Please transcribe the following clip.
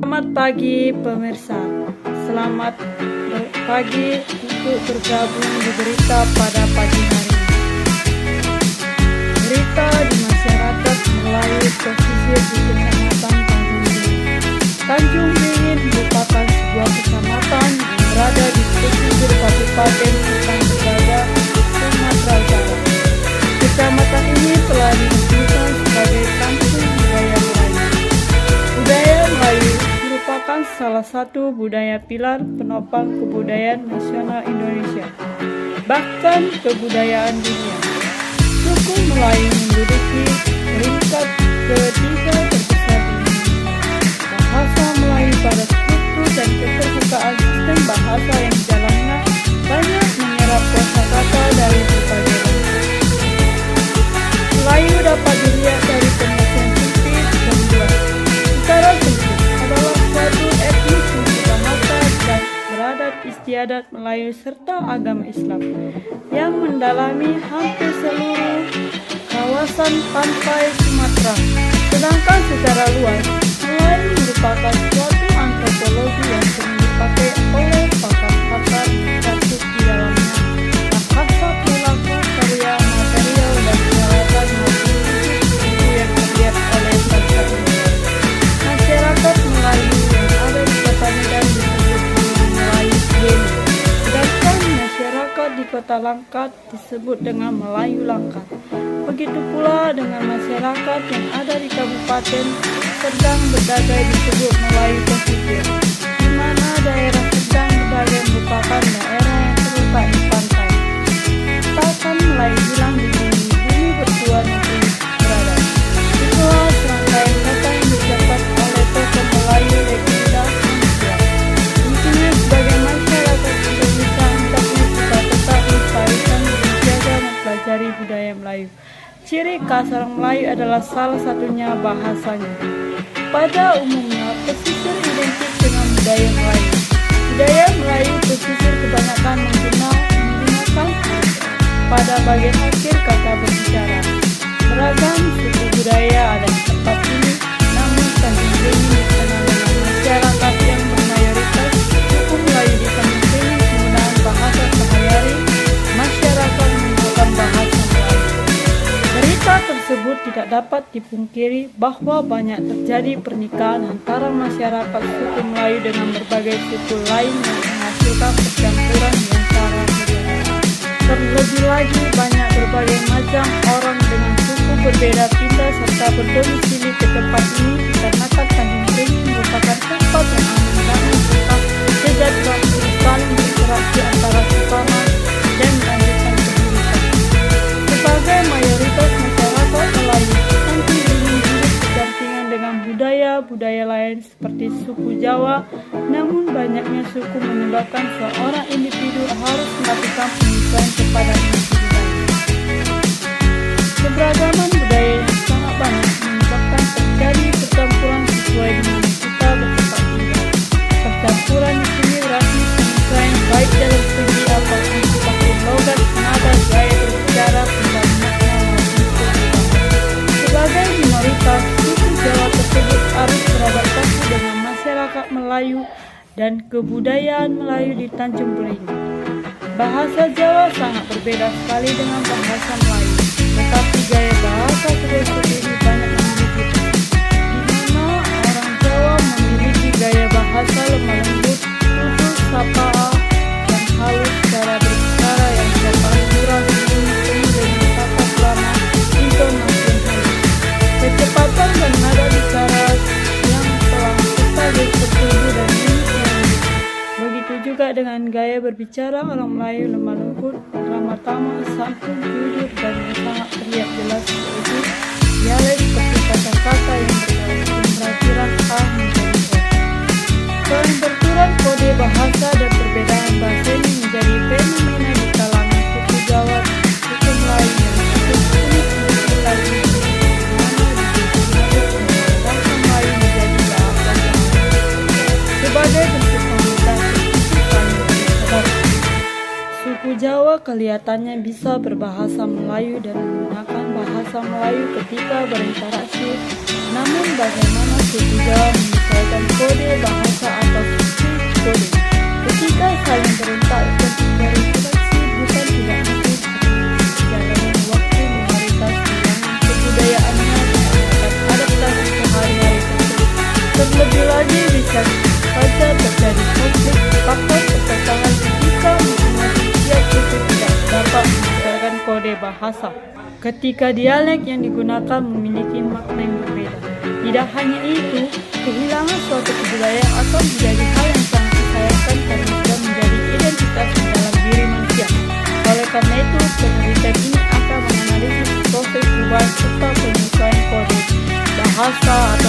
Selamat pagi pemirsa. Selamat pagi untuk bergabung di berita pada pagi hari ini. Berita di masyarakat melalui pesisir di Kecamatan Tanjung Beringin. Tanjung Beringin merupakan sebuah kecamatan yang berada di pesisir Kabupaten Kupang Berdaga, Sumatera Utara. Kecamatan ini telah diresmikan sebagai kampung budaya Melayu. Budaya Melayu merupakan salah satu budaya pilar penopang kebudayaan nasional Indonesia, bahkan kebudayaan dunia. Suku Melayu menduduki peringkat ketiga terbesar di Indonesia. Bahasa Melayu pada struktur dan keterbukaan sistem bahasa yang dijalannya banyak menyerap kosakata dari berbagai bangsa. Melayu dapat dilihat dari pengertian sempit dan luas. Secara sempit adalah suatu etnis berbahasa dan beradat istiadat Melayu serta agama Islam yang mendalami hampir seluruh kawasan pantai Sumatera. Sedangkan secara luas, Melayu merupakan suatu antropologi yang sering dipakai oleh pakar-pakar termasuk di dalamnya bahasa, perilaku, karya, material, dan peralatan maupun buku yang terlihat oleh bangsa ini. Masyarakat Melayu yang ada di kota Medan disebut Melayu Yeni, sedangkan masyarakat di kota Langkat disebut dengan Melayu Langkat. Begitu pula dengan masyarakat yang ada di Kabupaten Serdang Bedagai disebut Melayu Pesisir, di mana daerah Serdang Bedagai merupakan daerah yang terletak di pantai. Takkan Melayu hilang di bumi bertuan negeri berada. Itulah serangkaian kata yang didapat oleh tokoh Melayu legenda manusia. Intinya sebagai masyarakat Indonesia hendaknya kita tetap melestarikan, menjaga, mempelajari budaya Melayu. Ciri khas orang Melayu adalah salah satunya bahasanya. Pada umumnya, pesisir identik dengan budaya Melayu. Budaya Melayu pesisir kebanyakan menggunakan huruf pada bagian akhir kata berbicara. Beragam suku budaya ada di tempat ini, namun Tanjung Beringin dikenal dengan masyarakat yang bermayoritas suku Melayu di Tanjung Beringin penggunaan bahasa sehari-hari masyarakat menggunakan bahasa Melayu. Berita tersebut tidak dapat dipungkiri bahwa banyak terjadi pernikahan antara masyarakat suku Melayu dengan berbagai suku lain yang menghasilkan percampuran yang cara berbeda. Terlebih lagi banyak berbagai macam orang dengan suku berbeda pindah serta berdomisili ke tempat ini dikarenakan Tanjung Beringin merupakan tempat yang aman damai serta sejahtera saling berinteraksi antara sesama dan melanjutkan kehidupan. Sebagai mayoritas masyarakat Melayu, Tanjung Beringin hidup berdampingan dengan budaya-budaya lain seperti suku Jawa, namun banyaknya suku menyebabkan seorang individu harus melakukan penyesuaian kepada individu lain. Keberagaman budaya yang sangat banyak menyebabkan terjadi percampuran sesuai dengan kita bertempat tinggal. Percampuran di sini berarti penyesuaian baik dalam segi apapun seperti logat, nada, gaya berbicara, pembagian makna maupun kehidupan. Sebagai minoritas, suku Jawa tersebut harus beradaptasi dengan masyarakat Melayu dan kebudayaan Melayu di Tanjung Beringin. Bahasa Jawa sangat berbeda sekali dengan bahasa Melayu, tetapi gaya bahasa kedua suku ini banyak memiliki di mana orang Jawa memiliki gaya bahasa lemah lembut, tutur sapa dan halus cara berbicara yang sopan murah penuh dengan kata selama intonasi yang halus. Kecepatan dan nada bicara yang telah sebagai tertuju dan mimik yang unik. Begitu juga dengan gaya berbicara orang Melayu lemah lembut, ramah tamah, santun, jujur dan yang sangat terlihat jelas yaitu dialek seperti kata-kata yang berprakiraan A menjadi O. Pembenturan kode bahasa dan perbedaan bahasa ini menjadi fenomena di kalangan suku Jawa, suku Melayu yang cukup unik untuk dikaji. Bahasa Melayu menjadi bahasa yang sebagai bentuk komunikasi suku Jawa kelihatannya bisa berbahasa Melayu dan menggunakan bahasa Melayu ketika berinteraksi. Namun bagaimana suku Jawa menyesuaikan kode bahasa. Ketika dialek yang digunakan memiliki makna yang berbeda. Tidak hanya itu, kehilangan suatu kebudayaan akan menjadi hal yang sangat disayangkan karena sudah menjadi identitas di dalam diri manusia. Oleh karena itu, penelitian ini akan menganalisis proses perubahan serta penyesuaian kode bahasa